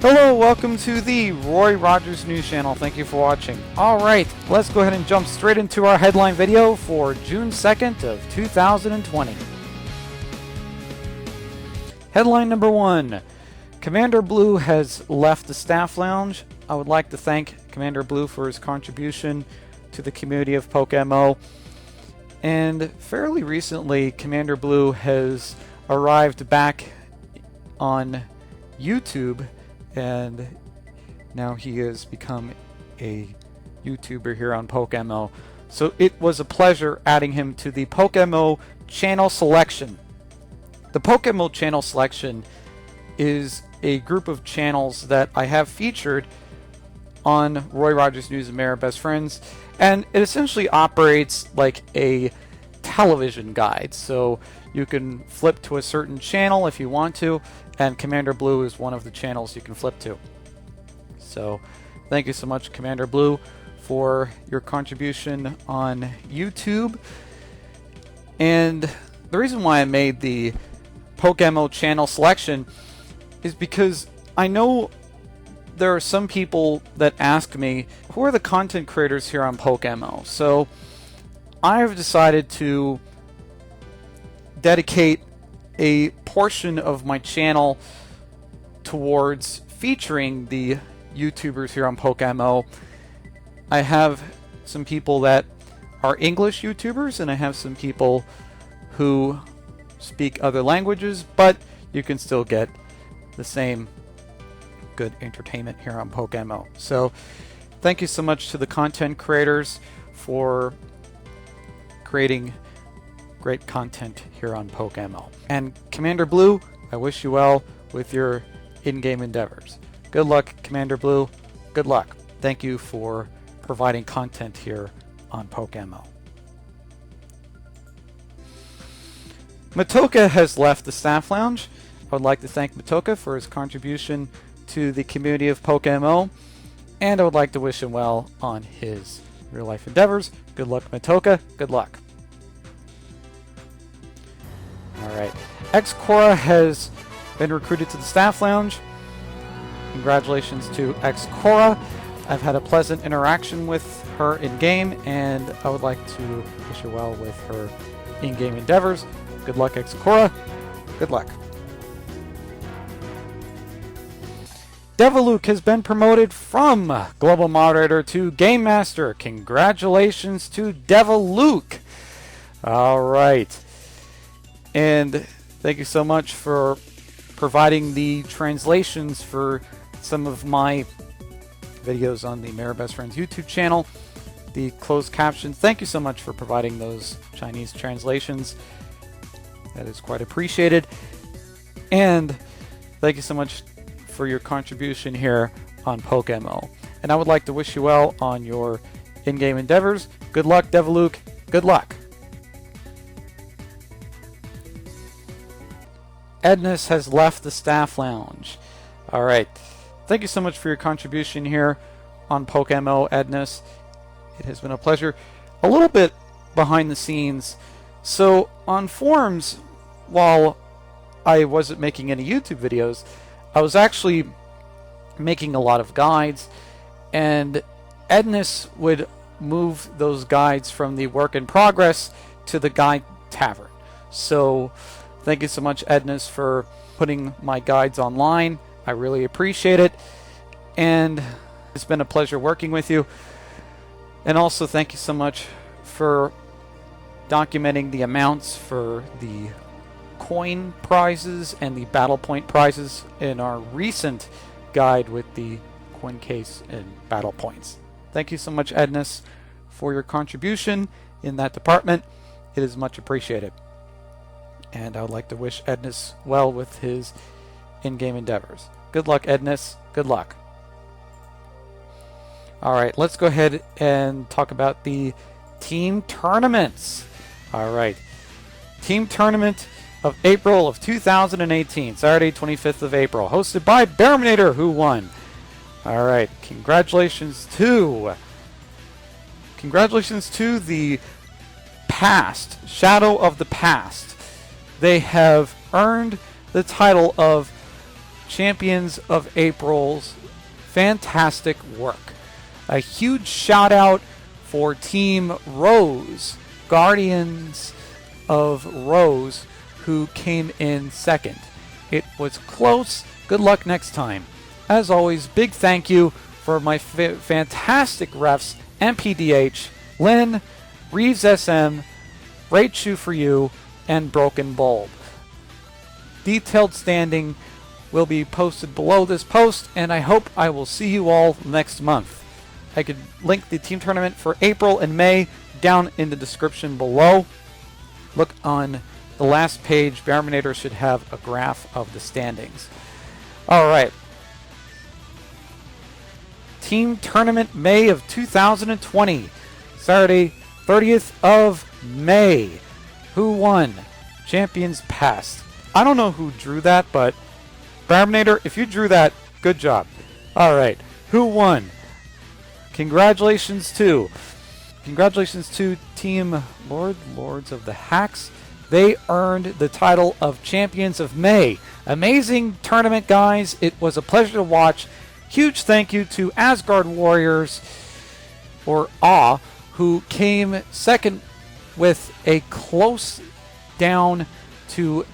Hello, welcome to the Roy Rogers News Channel. Thank you for watching. Alright, let's go ahead and jump straight into our headline video for June 2nd of 2020. Headline number 1. Commander Blue has left the staff lounge. I would like to thank Commander Blue for his contribution to the community of PokeMMO. And fairly recently, Commander Blue has arrived back on YouTube, and now he has become a YouTuber here on PokeMMO. So it was a pleasure adding him to the PokeMMO channel selection. The PokeMMO channel selection is a group of channels that I have featured on Roy Rogers News and Mayor Best Friends, and it essentially operates like a television guide. So you can flip to a certain channel if you want to, and Commander Blue is one of the channels you can flip to. So thank you so much, Commander Blue, for your contribution on YouTube. And the reason why I made the PokeMMO channel selection is because I know there are some people that ask me, who are the content creators here on PokeMMO? So I've decided to dedicate a portion of my channel towards featuring the YouTubers here on PokeMMO. I have some people that are English YouTubers, and I have some people who speak other languages, but you can still get the same good entertainment here on PokeMMO. So thank you so much to the content creators for creating great content here on PokeMMO. And Commander Blue, I wish you well with your in-game endeavors. Good luck, Commander Blue. Good luck. Thank you for providing content here on PokeMMO. Matoka has left the staff lounge. I would like to thank Matoka for his contribution to the community of PokeMMO, and I would like to wish him well on his real-life endeavors. Good luck, Matoka. Good luck. Alright. X-Cora has been recruited to the staff lounge. Congratulations to X-Cora. I've had a pleasant interaction with her in-game, and I would like to wish her well with her in-game endeavors. Good luck, X-Cora. Good luck. Deviluke has been promoted from Global Moderator to Game Master. Congratulations to Deviluke. Alright. And thank you so much for providing the translations for some of my videos on the Mayor Best Friends YouTube channel. The closed captions. Thank you so much for providing those Chinese translations. That is quite appreciated. And thank you so much for your contribution here on PokeMMO. And I would like to wish you well on your in-game endeavors. Good luck, Deviluke. Good luck. Edness has left the staff lounge. Alright. Thank you so much for your contribution here on PokeMMO, Edness. It has been a pleasure. A little bit behind the scenes. So on forums, while I wasn't making any YouTube videos, I was actually making a lot of guides, and Edness would move those guides from the work in progress to the guide tavern. So thank you so much, Edness, for putting my guides online. I really appreciate it, and it's been a pleasure working with you. And also thank you so much for documenting the amounts for the coin prizes and the battle point prizes in our recent guide with the coin case and battle points. Thank you so much, Edness, for your contribution in that department. It is much appreciated. And I would like to wish Edness well with his in-game endeavors. Good luck, Edness. Good luck. Alright, let's go ahead and talk about the team tournaments. Alright. Team tournament of April of 2018, Saturday 25th of April, hosted by Bearminator, who won. Alright, congratulations to the Past, Shadow of the Past. They have earned the title of champions of April's fantastic work. A huge shout out for Team Rose, Guardians of Rose, who came in second. It was close. Good luck next time. As always, big thank you for my fantastic refs, MPDH, Lynn, Reeves SM, Great Shoe for You, and Broken Bulb. Detailed standing will be posted below this post, and I hope I will see you all next month. I could link the team tournament for April and May down in the description below. Look on the last page. Barminator should have a graph of the standings. Alright. Team Tournament May of 2020. Saturday, 30th of May. Who won? Champions past. I don't know who drew that, but Barminator, if you drew that, good job. Alright. Who won? Congratulations to Team Lords of the Hacks. They earned the title of Champions of May. Amazing tournament, guys. It was a pleasure to watch. Huge thank you to Asgard Warriors, or AW, who came second with a close down to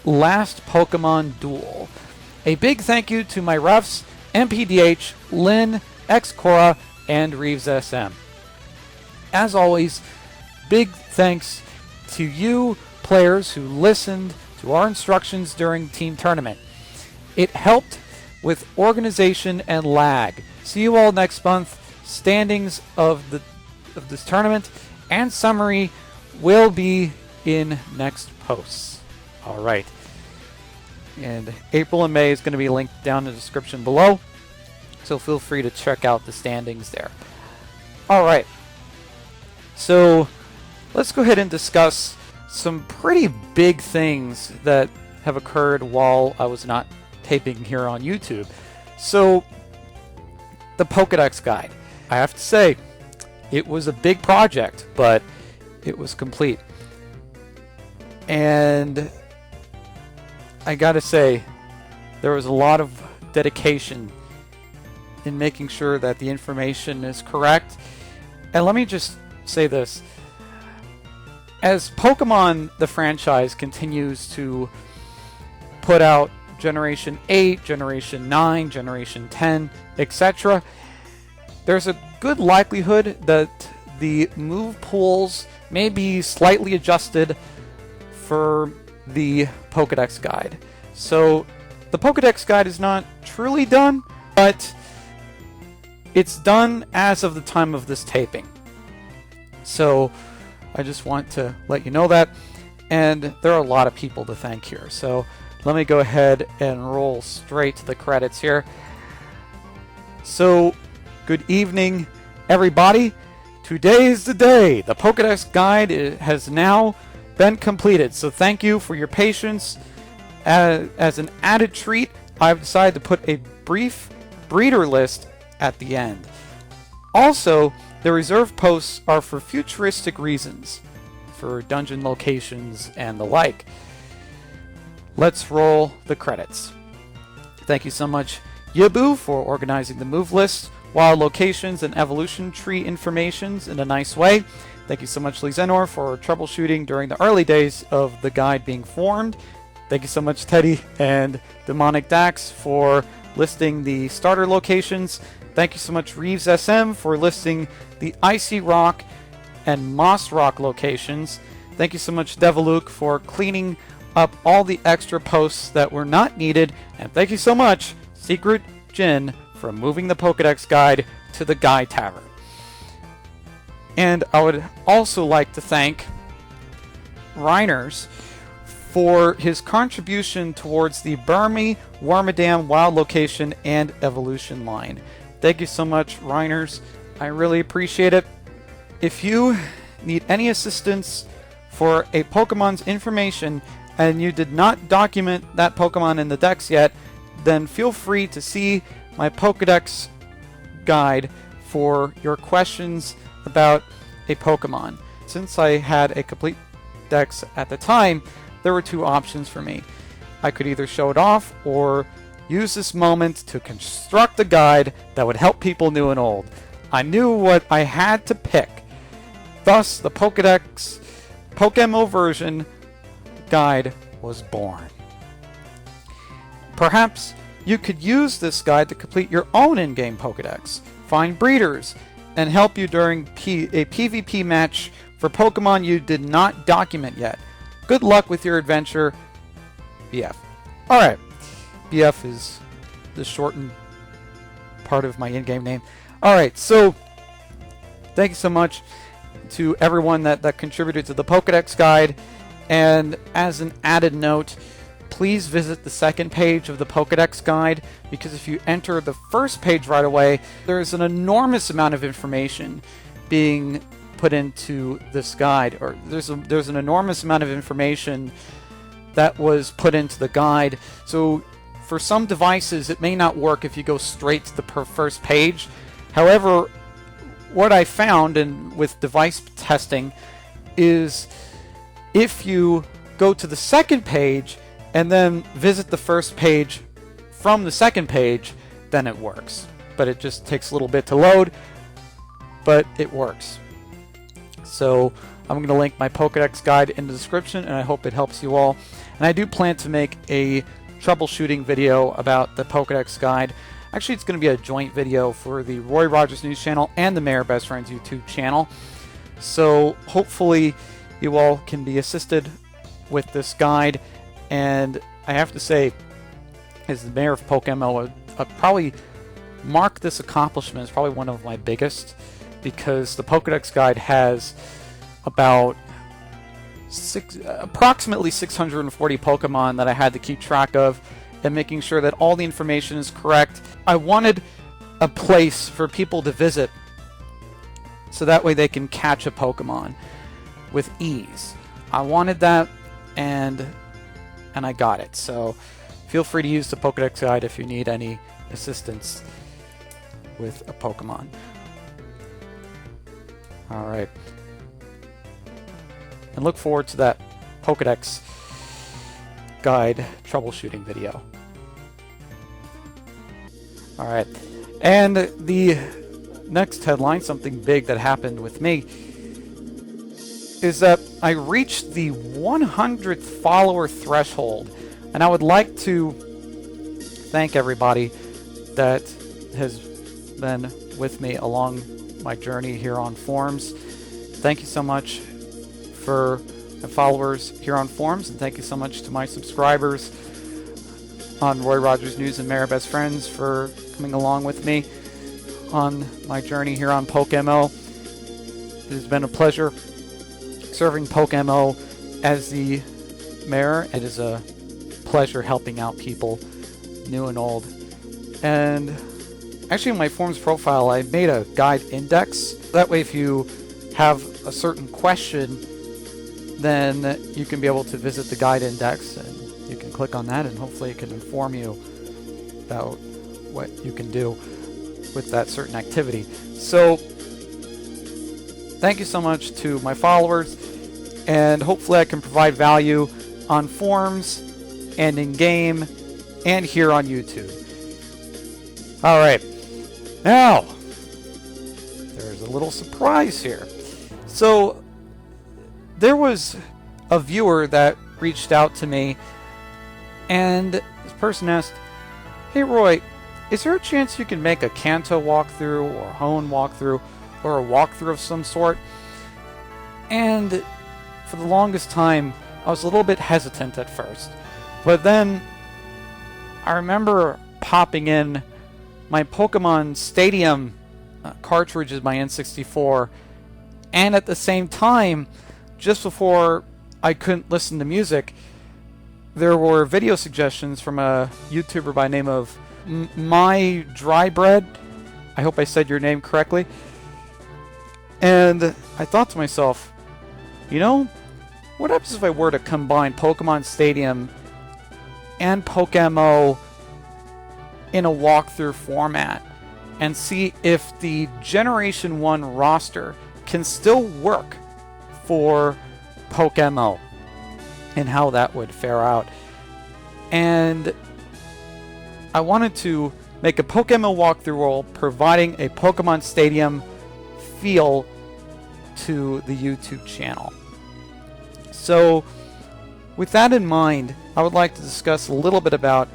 last Pokemon Duel. A big thank you to my refs, MPDH, Lynn, Xcora, and Reeves SM. As always, big thanks to you players who listened to our instructions during team tournament. It helped with organization and lag. See you all next month. Standings of this tournament and summary will be in next posts. All right. And April and May is going to be linked down in the description below, so feel free to check out the standings there. All right. So let's go ahead and discuss some pretty big things that have occurred while I was not taping here on YouTube. So the Pokedex guide. I have to say, it was a big project, but it was complete. And I gotta say, there was a lot of dedication in making sure that the information is correct. And let me just say this. As Pokemon, the franchise, continues to put out Generation 8, Generation 9, Generation 10, etc., there's a good likelihood that the move pools may be slightly adjusted for the Pokedex guide. So the Pokedex guide is not truly done, but it's done as of the time of this taping. So I just want to let you know that. And there are a lot of people to thank here. So let me go ahead and roll straight to the credits here. So, good evening, everybody. Today is the day. The Pokedex guide has now been completed. So thank you for your patience. As an added treat, I've decided to put a brief breeder list at the end. Also, the reserve posts are for futuristic reasons, for dungeon locations and the like. Let's roll the credits. Thank you so much, Yabu, for organizing the move list, wild locations, and evolution tree informations in a nice way. Thank you so much, Lizenor, for troubleshooting during the early days of the guide being formed. Thank you so much, Teddy and Demonic Dax, for listing the starter locations. Thank you so much, Reeves SM, for listing the Icy Rock and Moss Rock locations. Thank you so much, Deviluke, for cleaning up all the extra posts that were not needed. And thank you so much, Secret Jin, for moving the Pokedex guide to the Guy Tavern. And I would also like to thank Reiners for his contribution towards the Burmy, Wormadam wild location and evolution line. Thank you so much, Reiners. I really appreciate it. If you need any assistance for a Pokemon's information and you did not document that Pokemon in the Dex yet, then feel free to see my Pokedex guide for your questions about a Pokemon. Since I had a complete Dex at the time, there were two options for me. I could either show it off, or use this moment to construct a guide that would help people new and old. I knew what I had to pick. Thus, the PokeDex's PokeMMO version guide was born. Perhaps you could use this guide to complete your own in-game Pokedex, find breeders, and help you during a PvP match for Pokemon you did not document yet. Good luck with your adventure, BF. Alright, BF is the shortened part of my in-game name. Alright, so thank you so much to everyone that contributed to the Pokedex guide. And as an added note, please visit the second page of the Pokedex guide, because if you enter the first page right away, there's an enormous amount of information being put into this guide, or there's an enormous amount of information that was put into the guide. So for some devices, it may not work if you go straight to the first page. However, what I found, and with device testing, is if you go to the second page and then visit the first page from the second page, then it works. But it just takes a little bit to load, but it works. So I'm going to link my Pokedex guide in the description, and I hope it helps you all. And I do plan to make a troubleshooting video about the Pokedex guide. Actually, it's going to be a joint video for the Roy Rogers News channel and the Mayor Best Friends YouTube channel. So hopefully you all can be assisted with this guide. And I have to say, as the Mayor of PokeMMO, I probably mark this accomplishment as probably one of my biggest, because the Pokedex guide has about approximately 640 Pokemon that I had to keep track of, and making sure that all the information is correct. I wanted a place for people to visit so that way they can catch a Pokemon with ease. I wanted that, and I got it. So feel free to use the Pokedex guide if you need any assistance with a Pokemon. Alright. And look forward to that Pokedex guide troubleshooting video. Alright, and the next headline, something big that happened with me, is that I reached the 100th follower threshold, and I would like to thank everybody that has been with me along my journey here on forums. Thank you so much for my followers here on forums, and thank you so much to my subscribers on Roy Rogers News and Mayor Best Friends for coming along with me on my journey here on PokeMMO. It has been a pleasure serving PokeMMO as the mayor. It is a pleasure helping out people new and old. And actually, in my forums profile, I made a guide index. That way, if you have a certain question, then you can be able to visit the guide index, and you can click on that, and hopefully it can inform you about what you can do with that certain activity. So thank you so much to my followers, and hopefully I can provide value on forums and in game and here on YouTube. Alright, now there's a little surprise here. So there was a viewer that reached out to me, and this person asked, "Hey Roy, is there a chance you can make a Kanto walkthrough or Hone walkthrough or a walkthrough of some sort?" And for the longest time, I was a little bit hesitant at first. But then I remember popping in my Pokemon Stadium cartridges, my N64, and at the same time, just before I couldn't listen to music, there were video suggestions from a YouTuber by the name of My Dry Bread. I hope I said your name correctly. And I thought to myself, you know, what happens if I were to combine Pokemon Stadium and PokeMMO in a walkthrough format and see if the Generation 1 roster can still work for PokeMMO and how that would fare out. And I wanted to make a PokeMMO walkthrough role providing a Pokemon Stadium feel to the YouTube channel. So with that in mind, I would like to discuss a little bit about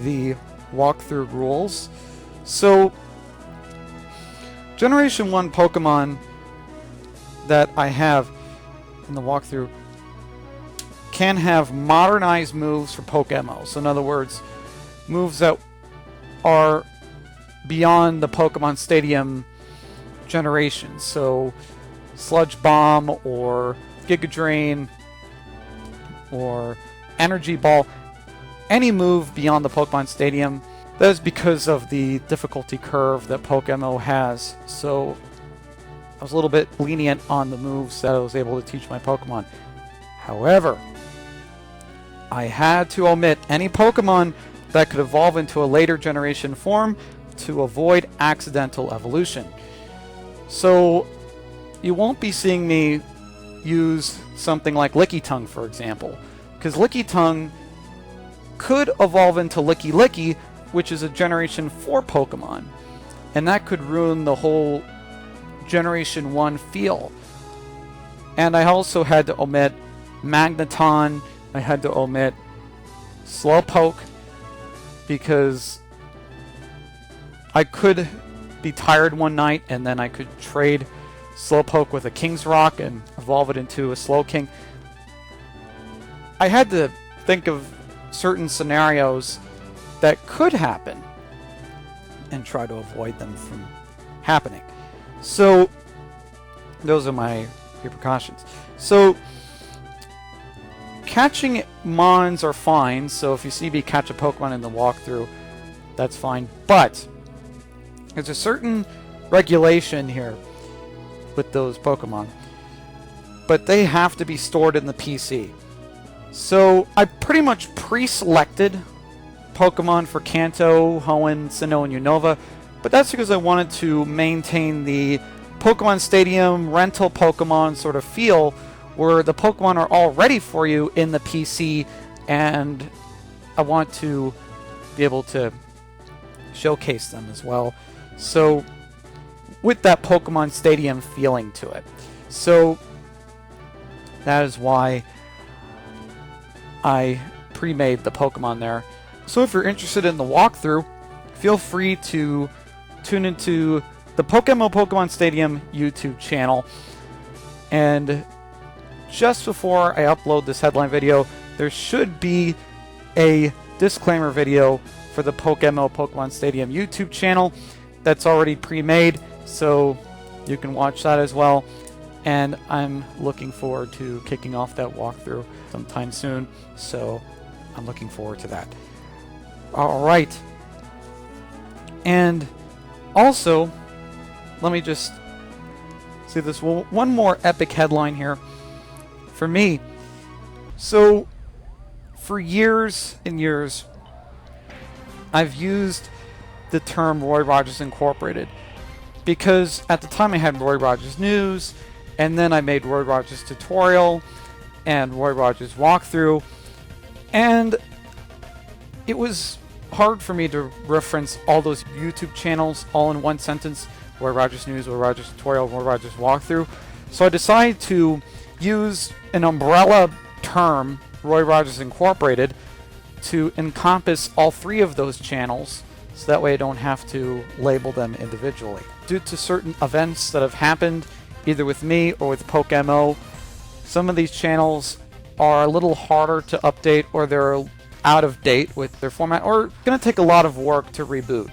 the walkthrough rules. So Generation 1 Pokemon that I have in the walkthrough can have modernized moves for PokeMMO. So in other words, moves that are beyond the Pokemon Stadium generation. So Sludge Bomb or Giga Drain or Energy Ball, any move beyond the Pokemon Stadium. That is because of the difficulty curve that PokeMMO has. So I was a little bit lenient on the moves that I was able to teach my Pokemon. However, I had to omit any Pokemon that could evolve into a later generation form to avoid accidental evolution. So you won't be seeing me use something like Licky Tongue, for example, because Licky Tongue could evolve into Licky Licky, which is a Generation 4 Pokemon, and that could ruin the whole Generation 1 feel. And I also had to omit Magneton, I had to omit Slowpoke, because I could be tired one night and then I could trade Slowpoke with a King's Rock and evolve it into a Slowking. I had to think of certain scenarios that could happen and try to avoid them from happening. So those are my precautions. So catching Mons are fine, so if you see me catch a Pokemon in the walkthrough, that's fine. But there's a certain regulation here with those Pokemon. But they have to be stored in the PC. So I pretty much pre-selected Pokemon for Kanto, Hoenn, Sinnoh, and Unova, but that's because I wanted to maintain the Pokemon Stadium rental Pokemon sort of feel where the Pokemon are all ready for you in the PC, and I want to be able to showcase them as well. So with that Pokemon Stadium feeling to it. So that is why I pre-made the Pokemon there. So if you're interested in the walkthrough, feel free to tune into the PokeMMO Pokemon Stadium YouTube channel. And just before I upload this headline video, there should be a disclaimer video for the PokeMMO Pokemon Stadium YouTube channel that's already pre-made, so you can watch that as well. And I'm looking forward to kicking off that walkthrough sometime soon, so I'm looking forward to that. Alright. And also, let me just see this one more epic headline here for me. So, for years and years, I've used the term Roy Rogers Incorporated because at the time I had Roy Rogers News, and then I made Roy Rogers Tutorial and Roy Rogers Walkthrough, and it was hard for me to reference all those YouTube channels all in one sentence: Roy Rogers News, Roy Rogers Tutorial, Roy Rogers Walkthrough. So I decided to use an umbrella term, Roy Rogers Incorporated, to encompass all three of those channels, so that way I don't have to label them individually. Due to certain events that have happened, either with me or with PokeMMO, some of these channels are a little harder to update, or they're out of date with their format, or going to take a lot of work to reboot.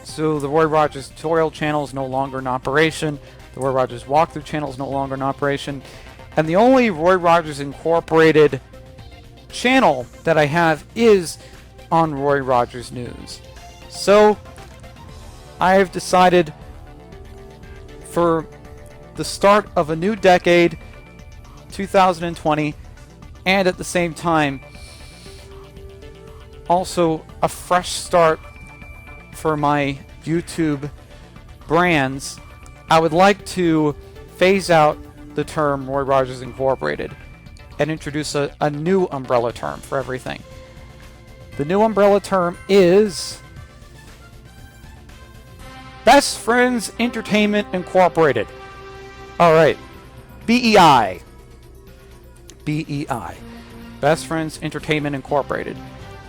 So the Roy Rogers Tutorial channel is no longer in operation, the Roy Rogers Walkthrough channel is no longer in operation, and the only Roy Rogers Incorporated channel that I have is on Roy Rogers News. So I've decided for the start of a new decade, 2020, and at the same time also a fresh start for my YouTube brands, I would like to phase out the term Roy Rogers Incorporated and introduce a new umbrella term for everything. The new umbrella term is Best Friends Entertainment Incorporated. Alright. BEI. BEI. Best Friends Entertainment Incorporated.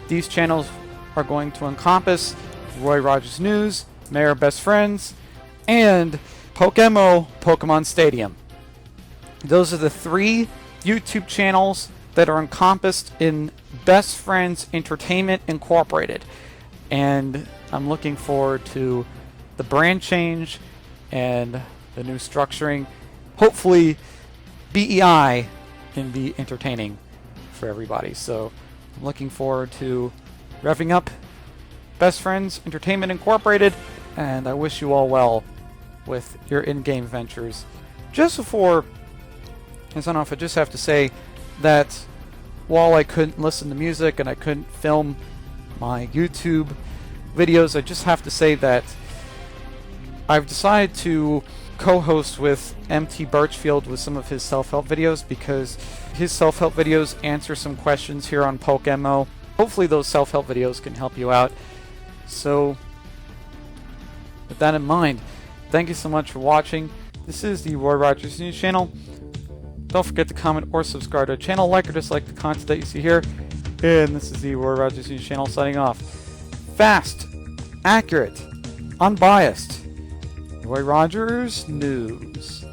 These channels are going to encompass Roy Rogers News, Mayor Best Friends, and PokeMMO Pokemon Stadium. Those are the 3 YouTube channels that are encompassed in Best Friends Entertainment Incorporated. And I'm looking forward to the brand change and the new structuring. Hopefully, BEI can be entertaining for everybody. So I'm looking forward to revving up Best Friends Entertainment Incorporated, and I wish you all well with your in-game ventures. Just before I sign off, I just have to say that while I couldn't listen to music and I couldn't film my YouTube videos, I just have to say that I've decided to co-host with MT Birchfield with some of his self-help videos, because his self-help videos answer some questions here on PokeMMO. Hopefully those self-help videos can help you out. So with that in mind, thank you so much for watching. This is the Roy Rogers News channel. Don't forget to comment or subscribe to the channel, like or dislike the content that you see here. And this is the Roy Rogers News channel signing off. Fast, accurate, unbiased. Roy Rogers News.